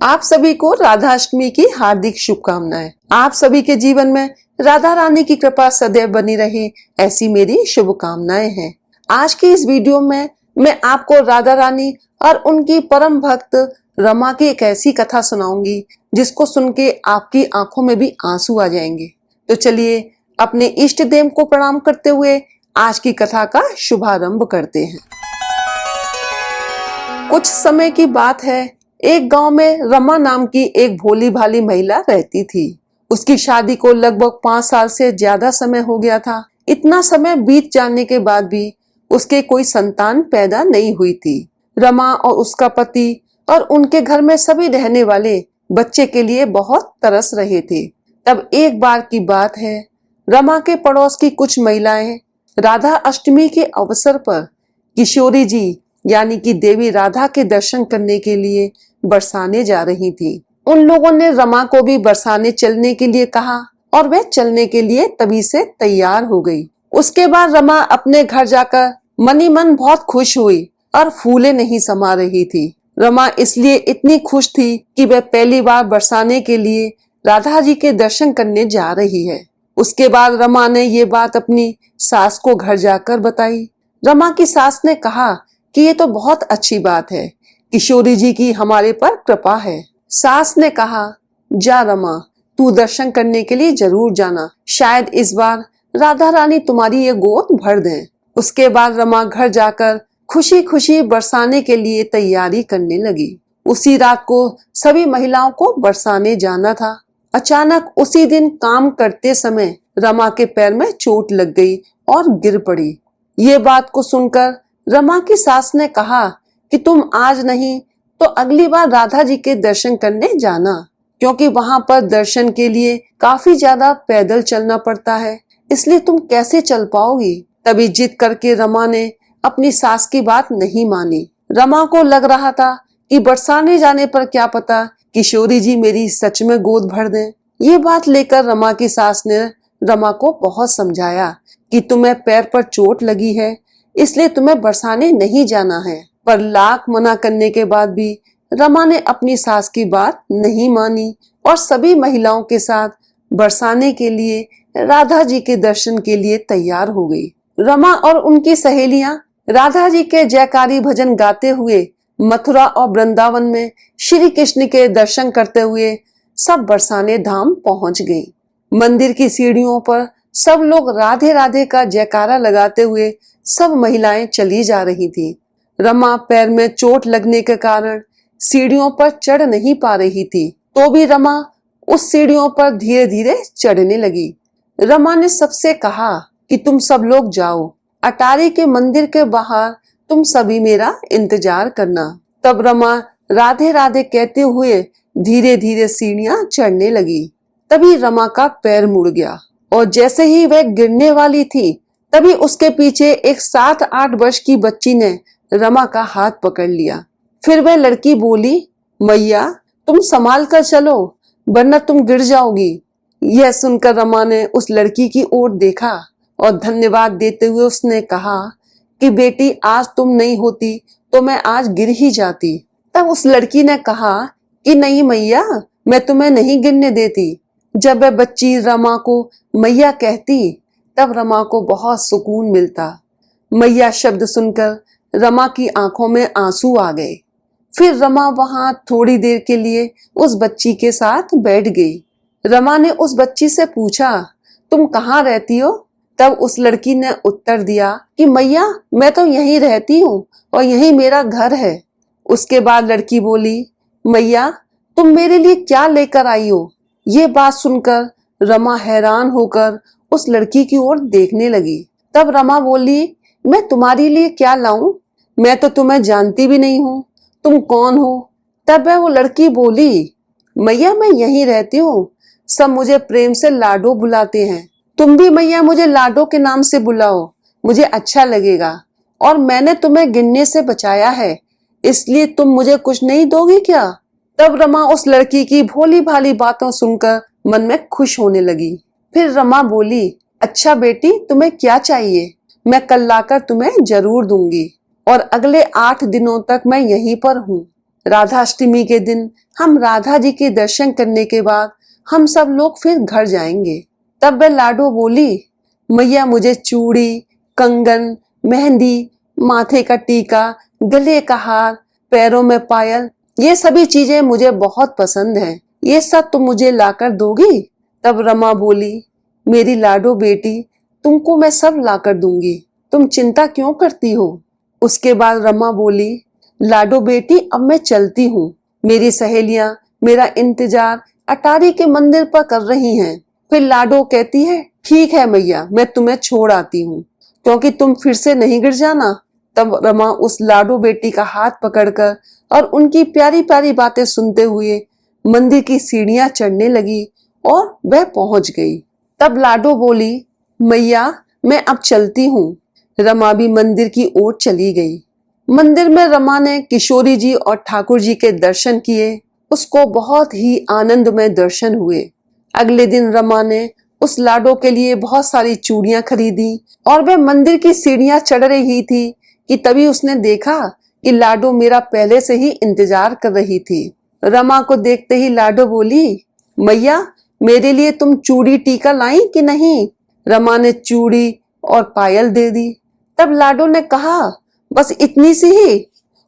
आप सभी को राधाष्टमी की हार्दिक शुभकामनाएं। आप सभी के जीवन में राधा रानी की कृपा सदैव बनी रहे, ऐसी मेरी शुभकामनाएं हैं। आज की इस वीडियो में मैं आपको राधा रानी और उनकी परम भक्त रमा की एक ऐसी कथा सुनाऊंगी जिसको सुन के आपकी आंखों में भी आंसू आ जाएंगे। तो चलिए अपने इष्ट देव को प्रणाम करते हुए आज की कथा का शुभारंभ करते हैं। कुछ समय की बात है, एक गांव में रमा नाम की एक भोली भाली महिला रहती थी। उसकी शादी को लगभग 5 साल से ज्यादा समय हो गया था। इतना समय बीत जाने के बाद भी उसके कोई संतान पैदा नहीं हुई थी। रमा और उसका पति और उनके घर में सभी रहने वाले बच्चे के लिए बहुत तरस रहे थे। तब एक बार की बात है, रमा के पड़ोस की कुछ महिलाएं राधा अष्टमी के अवसर पर किशोरी जी यानी कि देवी राधा के दर्शन करने के लिए बरसाने जा रही थी। उन लोगों ने रमा को भी बरसाने चलने के लिए कहा और वह चलने के लिए तभी से तैयार हो गई। उसके बाद रमा अपने घर जाकर मनी मन बहुत खुश हुई और फूले नहीं समा रही थी। रमा इसलिए इतनी खुश थी कि वह पहली बार बरसाने के लिए राधा जी के दर्शन करने जा रही है। उसके बाद रमा ने ये बात अपनी सास को घर जाकर बताई। रमा की सास ने कहा कि ये तो बहुत अच्छी बात है, किशोरी जी की हमारे पर कृपा है। सास ने कहा, जा रमा, तू दर्शन करने के लिए जरूर जाना, शायद इस बार राधा रानी तुम्हारी ये गोद भर दें। उसके बाद रमा घर जाकर खुशी खुशी बरसाने के लिए तैयारी करने लगी। उसी रात को सभी महिलाओं को बरसाने जाना था। अचानक उसी दिन काम करते समय रमा के पैर में चोट लग गई और गिर पड़ी। ये बात को सुनकर रमा की सास ने कहा कि तुम आज नहीं तो अगली बार राधा जी के दर्शन करने जाना, क्योंकि वहां पर दर्शन के लिए काफी ज्यादा पैदल चलना पड़ता है, इसलिए तुम कैसे चल पाओगी। तभी जिद करके रमा ने अपनी सास की बात नहीं मानी। रमा को लग रहा था कि बरसाने जाने पर क्या पता किशोरी जी मेरी सच में गोद भर दें। ये बात लेकर रमा की सास ने रमा को बहुत समझाया कि तुम्हें पैर पर चोट लगी है, इसलिए तुम्हें बरसाने नहीं जाना है। पर लाख मना करने के बाद भी रमा ने अपनी सास की बात नहीं मानी और सभी महिलाओं के साथ बरसाने के लिए राधा जी के दर्शन के लिए तैयार हो गई। रमा और उनकी सहेलियां राधा जी के जयकारी भजन गाते हुए मथुरा और वृंदावन में श्री कृष्ण के दर्शन करते हुए सब बरसाने धाम पहुंच गई। मंदिर की सीढ़ियों पर सब लोग राधे राधे का जयकारा लगाते हुए सब महिलाएं चली जा रही थी। रमा पैर में चोट लगने के कारण सीढ़ियों पर चढ़ नहीं पा रही थी, तो भी रमा उस सीढ़ियों पर धीरे धीरे चढ़ने लगी। रमा ने सबसे कहा कि तुम सब लोग जाओ, अटारी के मंदिर के बाहर तुम सभी मेरा इंतजार करना। तब रमा राधे राधे कहते हुए धीरे धीरे सीढ़ियां चढ़ने लगी। तभी रमा का पैर मुड़ गया और जैसे ही वह गिरने वाली थी, तभी उसके पीछे एक 7-8 वर्ष की बच्ची ने रमा का हाथ पकड़ लिया। फिर वह लड़की बोली, मैया तुम संभाल कर चलो वरना तुम गिर जाओगी। यह सुनकर रमा ने उस लड़की की ओर देखा और धन्यवाद देते हुए उसने कहा कि बेटी आज तुम नहीं होती तो मैं आज गिर ही जाती। तब उस लड़की ने कहा कि नहीं मैया, मैं तुम्हें नहीं गिरने देती। जब वह बच्ची रमा को मैया कहती तब रमा को बहुत सुकून मिलता। मैया शब्द सुनकर रमा की आंखों में आंसू आ गए। फिर रमा वहां थोड़ी देर के लिए उस बच्ची के साथ बैठ गई। रमा ने उस बच्ची से पूछा, तुम कहाँ रहती हो? तब उस लड़की ने उत्तर दिया कि मैया मैं तो यहीं रहती हूँ और यहीं मेरा घर है। उसके बाद लड़की बोली, मैया तुम मेरे लिए क्या लेकर आई हो? ये बात सुनकर रमा हैरान होकर उस लड़की की ओर देखने लगी। तब रमा बोली, मैं तुम्हारे लिए क्या लाऊं? मैं तो तुम्हें जानती भी नहीं हूँ, तुम कौन हो? तब वो लड़की बोली, मैया मैं यहीं रहती हूँ, सब मुझे प्रेम से लाडो बुलाते हैं, तुम भी मैया मुझे लाडो के नाम से बुलाओ, मुझे अच्छा लगेगा। और मैंने तुम्हें गिरने से बचाया है, इसलिए तुम मुझे कुछ नहीं दोगी क्या? तब रमा उस लड़की की भोली भाली बातों सुनकर मन में खुश होने लगी। फिर रमा बोली, अच्छा बेटी तुम्हें क्या चाहिए? मैं कल लाकर तुम्हें जरूर दूंगी और अगले 8 दिनों तक मैं यहीं पर हूँ। राधाष्टमी के दिन हम राधा जी के दर्शन करने के बाद हम सब लोग फिर घर जाएंगे। तब वह लाडो बोली, मैया मुझे चूड़ी, कंगन, मेहंदी, माथे का टीका, गले का हार, पैरों में पायल, ये सभी चीजें मुझे बहुत पसंद हैं। ये सब तुम मुझे लाकर दोगी? तब रमा बोली, मेरी लाडो बेटी, तुमको मैं सब लाकर दूंगी, तुम चिंता क्यों करती हो? उसके बाद रमा बोली, लाडो बेटी अब मैं चलती हूँ। मेरी सहेलियां मेरा इंतजार अटारी के मंदिर पर कर रही हैं। फिर लाडो कहती है, ठीक है मैया, मैं तुम्हें छोड़ आती हूँ, क्योंकि तुम फिर से नहीं गिर जाना। तब रमा उस लाडो बेटी का हाथ पकड़कर और उनकी प्यारी प्यारी बातें सुनते हुए मंदिर की सीढ़ियां चढ़ने लगी और वह पहुंच गई। तब लाडो बोली, मैया मैं अब चलती हूँ। रमा भी मंदिर की ओर चली गई। मंदिर में रमा ने किशोरी जी और ठाकुर जी के दर्शन किए। उसको बहुत ही आनंदमय दर्शन हुए। अगले दिन रमा ने उस लाडो के लिए बहुत सारी चूड़ियां खरीदी और वह मंदिर की सीढ़ियां चढ़ रही थी कि तभी उसने देखा कि लाडो मेरा पहले से ही इंतजार कर रही थी। रमा को देखते ही लाडो बोली, मैया मेरे लिए तुम चूड़ी टीका लाई कि नहीं? रमा ने चूड़ी और पायल दे दी। तब लाडो ने कहा, बस इतनी सी ही,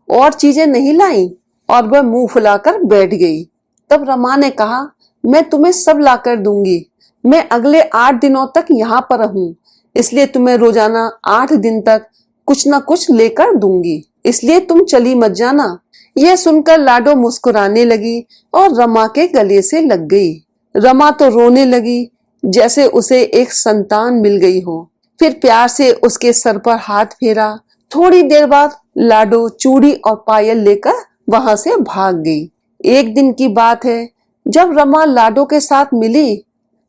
और चीजें नहीं लाई, और वह मुंह फुलाकर बैठ गई। तब रमा ने कहा, मैं तुम्हें सब लाकर दूंगी। मैं अगले 8 दिनों तक यहाँ पर हूँ, इसलिए तुम्हें रोजाना 8 दिन तक कुछ न कुछ लेकर दूंगी, इसलिए तुम चली मत जाना। यह सुनकर लाडो मुस्कुराने लगी और रमा के गले से लग गई। रमा तो रोने लगी जैसे उसे एक संतान मिल गई हो। फिर प्यार से उसके सर पर हाथ फेरा। थोड़ी देर बाद लाडो चूड़ी और पायल लेकर वहां से भाग गई। एक दिन की बात है, जब रमा लाडो के साथ मिली,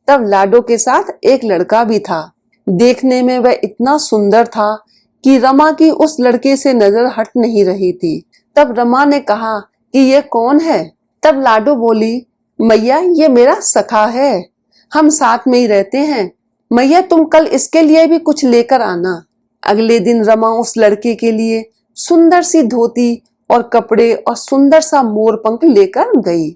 तब लाडो के साथ एक लड़का भी था। देखने में वह इतना सुंदर था कि रमा की उस लड़के से नजर हट नहीं रही थी। तब रमा ने कहा कि ये कौन है? तब लाडो बोली, मैया ये मेरा सखा है, हम साथ में ही रहते हैं। मैया तुम कल इसके लिए भी कुछ लेकर आना। अगले दिन रमा उस लड़के के लिए सुंदर सी धोती और कपड़े और सुंदर सा मोर पंख लेकर गई।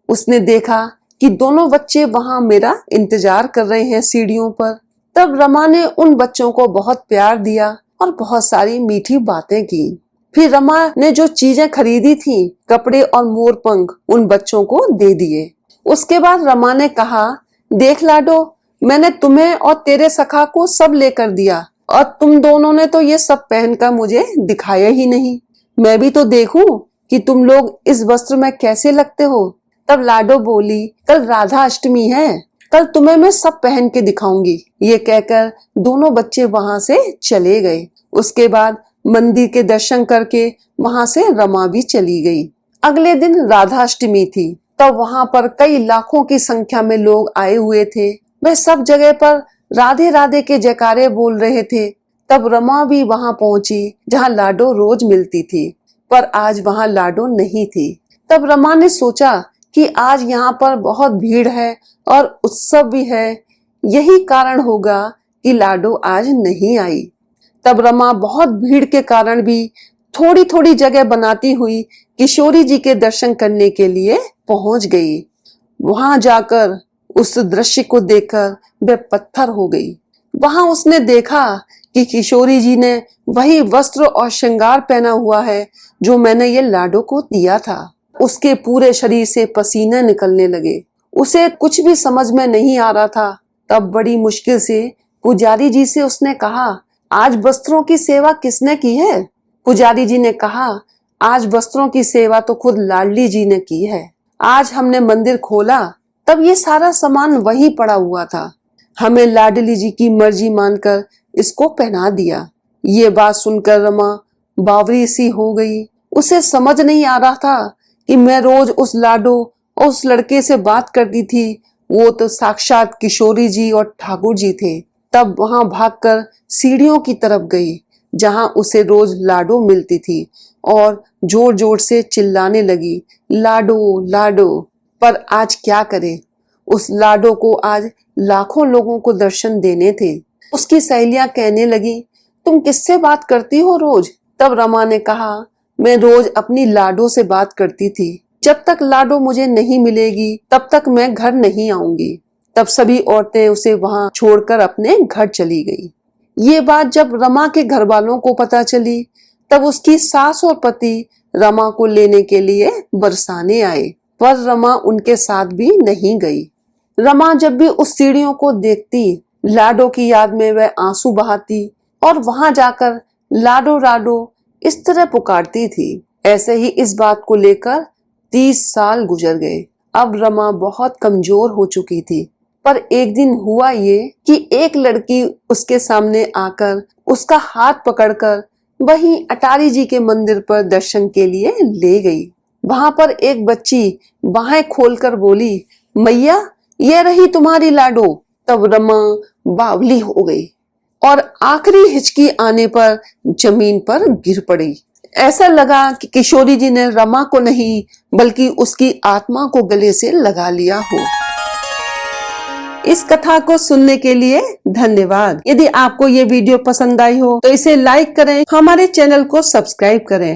उसने देखा कि दोनों बच्चे वहां मेरा इंतजार कर रहे हैं सीढ़ियों पर। तब रमा ने उन बच्चों को बहुत प्यार दिया और बहुत सारी मीठी बातें की। फिर रमा ने जो चीजें खरीदी थी, कपड़े और मोर पंख, उन बच्चों को दे दिए। उसके बाद रमा ने कहा, देख लाडो, मैंने तुम्हें और तेरे सखा को सब लेकर दिया, और तुम दोनों ने तो ये सब पहनकर मुझे दिखाया ही नहीं। मैं भी तो देखूं कि तुम लोग इस वस्त्र में कैसे लगते हो। तब लाडो बोली, कल राधा अष्टमी है, कल तुम्हें मैं सब पहन के दिखाऊंगी। ये कहकर दोनों बच्चे वहां से चले गए। उसके बाद मंदिर के दर्शन करके वहां से रमा भी चली गई। अगले दिन राधा अष्टमी थी। तब वहां पर कई लाखों की संख्या में लोग आए हुए थे। वह सब जगह पर राधे राधे के जयकारे बोल रहे थे। तब रमा भी वहां पहुंची जहां लाडो रोज मिलती थी, पर आज वहां लाडो नहीं थी। तब रमा ने सोचा कि आज यहाँ पर बहुत भीड़ है और उत्सव भी है, यही कारण होगा कि लाडो आज नहीं आई। तब रमा बहुत भीड़ के कारण भी थोड़ी थोड़ी जगह बनाती हुई किशोरी जी के दर्शन करने के लिए पहुंच गई। वहां जाकर उस दृश्य को देखकर वह पत्थर हो गई। वहां उसने देखा कि किशोरी जी ने वही वस्त्र और श्रृंगार पहना हुआ है जो मैंने ये लाडो को दिया था। उसके पूरे शरीर से पसीने निकलने लगे। उसे कुछ भी समझ में नहीं आ रहा था। तब बड़ी मुश्किल से पुजारी जी से उसने कहा, आज वस्त्रों की सेवा किसने की है? पुजारी जी ने कहा, आज वस्त्रों की सेवा तो खुद लाडली जी ने की है। आज हमने मंदिर खोला, तब ये सारा सामान वहीं पड़ा हुआ था। हमें लाडली जी की मर्जी मानकर इसको पहना दिया। ये बात सुनकर रमा बावरी सी हो गई। उसे समझ नहीं आ रहा था कि मैं रोज उस लाडो और उस लड़के से बात करती थी, वो तो साक्षात किशोरी जी और ठाकुर जी थे। तब वहां भागकर सीढ़ियों की तरफ गई जहां उसे रोज लाडो मिलती थी और जोर जोर से चिल्लाने लगी, लाडो लाडो। पर आज क्या करे, उस लाडो को आज लाखों लोगों को दर्शन देने थे। उसकी सहेलियां कहने लगी, तुम किससे बात करती हो रोज? तब रमा ने कहा, मैं रोज अपनी लाडो से बात करती थी। जब तक लाडो मुझे नहीं मिलेगी तब तक मैं घर नहीं आऊंगी। तब सभी औरतें उसे वहां छोड़कर अपने घर चली गई। ये बात जब रमा के घर वालों को पता चली तब उसकी सास और पति रमा को लेने के लिए बरसाने आए, पर रमा उनके साथ भी नहीं गई। रमा जब भी उस सीढ़ियों को देखती, लाडो की याद में वह आंसू बहाती और वहां जाकर लाडो लाडो इस तरह पुकारती थी। ऐसे ही इस बात को लेकर 30 साल गुजर गए। अब रमा बहुत कमजोर हो चुकी थी, पर एक दिन हुआ ये कि एक लड़की उसके सामने आकर उसका हाथ पकड़कर वहीं अटारी जी के मंदिर पर दर्शन के लिए ले गई। वहां पर एक बच्ची बाहें खोलकर बोली, मैया ये रही तुम्हारी लाडो। तब रमा बावली हो गई और आखिरी हिचकी आने पर जमीन पर गिर पड़ी। ऐसा लगा कि किशोरी जी ने रमा को नहीं बल्कि उसकी आत्मा को गले से लगा लिया हो। इस कथा को सुनने के लिए धन्यवाद। यदि आपको ये वीडियो पसंद आई हो तो इसे लाइक करें, हमारे चैनल को सब्सक्राइब करें